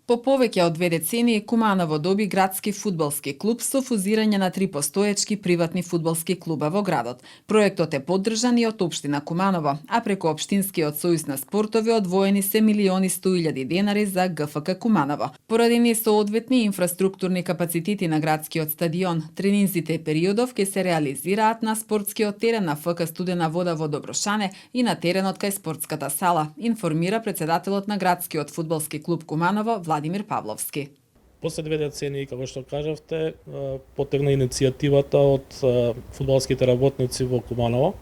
По повеќе од 2 децении, Куманово доби градски фудбалски клуб со фузирање на 3 постоечки приватни фудбалски клуба во градот. Проектот е поддржан и од општина Куманово, а преку Општинскиот сојуз на спортови одвоени се 1.100.000 денари за ГФК Куманово. Поради несоодветни инфраструктурни капацитети на градскиот стадион, тренинзите и периодов ќе се реализираат на спортскиот терен на ФК Студена вода во Доброшане и на теренот кај спортската сала, информира председателот на градскиот фудбалски клуб Куманово Владимир Павловски. После 2 децении, како што кажавте, потегна иницијативата од фудбалските работници во Куманово,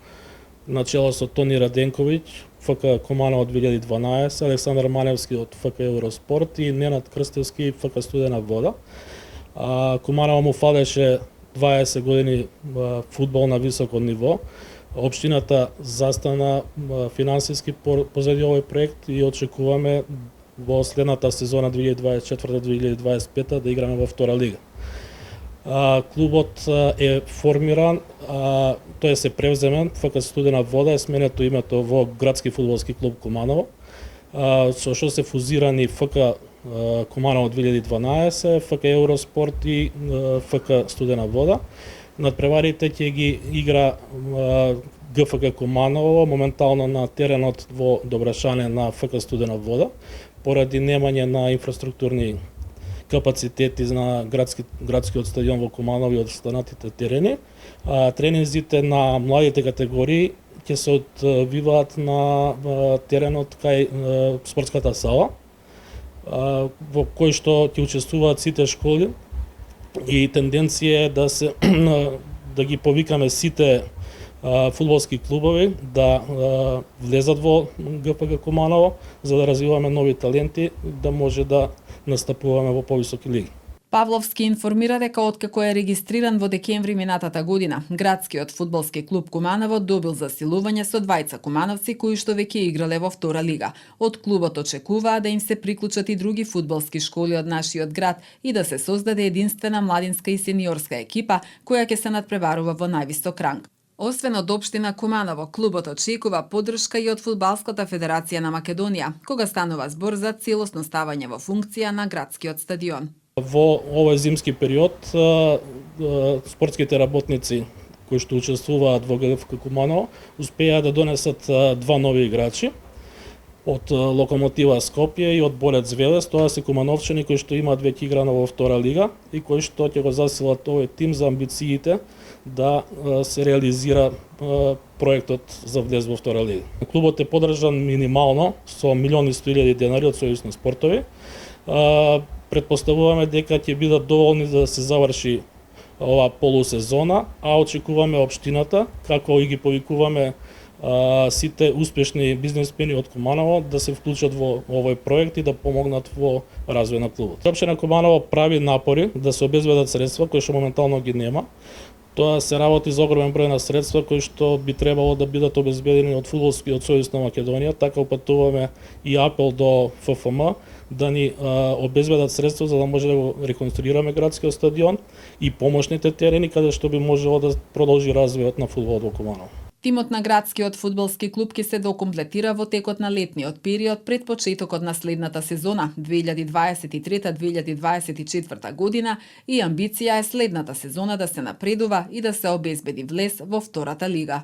начело со Тони Раденковиќ, ФК Куманово 2012, Александар Малевски од ФК Евроспорт и Ненад Крстевски ФК Студена вода. Куманово му фалеше 20 години фудбал на високо ниво. Општината застана финансиски позади овој проект и очекуваме во следната сезона 2024-2025 да играме во втора лига. Клубот е формиран, тој се превземен, ФК Студена вода е сменето името во градски фудбалски клуб Куманово, со што се фузирани ФК Куманово 2012, ФК Евроспорт и ФК Студена вода. Надпреварите ќе ги игра ГФК Куманово, моментално на теренот во Добрашане на ФК Студена вода, поради немање на инфраструктурни капацитети на градскиот стадион во Куманово и останатите терени. Тренинзите на младите категории ќе се одвиваат на теренот кај спортската сала, во кој што ќе учествуваат сите школи и тенденција е да ги повикаме сите фудбалски клубови да влезат во ГФК Куманово за да развиваме нови таленти, да може да настапуваме во повисоки лиги. Павловски информира дека откако е регистриран во декември минатата година, градскиот фудбалски клуб Куманово добил засилување со 2 кумановци кои што веќе играле во втора лига. Од клубот очекуваа да им се приклучат и други фудбалски школи од нашиот град и да се создаде единствена младинска и сениорска екипа која ќе се надпреварува во највисок ранг. Освен од општина Куманово, клубот очекува поддршка и од Фудбалската федерација на Македонија, кога станува збор за целосно ставање во функција на градскиот стадион. Во овој зимски период спортските работници кои што учествуваат во ГФК Куманово успеа да донесат 2 нови играчи од Локомотива Скопје и од Болец Велес. Тоа се кумановчани кои што имаат веќе играно во втора лига и кои што ќе го засилат овој тим за амбициите да се реализира проектот за влез во втора лига. Клубот е поддржан минимално со 1.100.000 денари од Сојуз на спортови. Предпоставуваме дека ќе бидат доволни да се заврши ова полусезона, а очекуваме општината, како и ги повикуваме сите успешни бизнисмени од Куманово да се вклучат во овој проект и да помогнат во развој на клубот. Општина Куманово прави напори да се обезбедат средства кои што моментално ги нема. Тоа се работи за огромен број на средства кои што би требало да бидат обезбедени од Фудбалскиот сојуз на Македонија, така упатуваме и апел до ФФМ да ни обезбедат средства за да може да го реконструираме градскиот стадион и помошните терени каде што би можело да продолжи развојот на фудбалот во Куманово. Тимот на градскиот фудбалски клуб ќе се докомплетира во текот на летниот период пред почетокот на следната сезона 2023-2024 година и амбиција е следната сезона да се напредува и да се обезбеди влез во втората лига.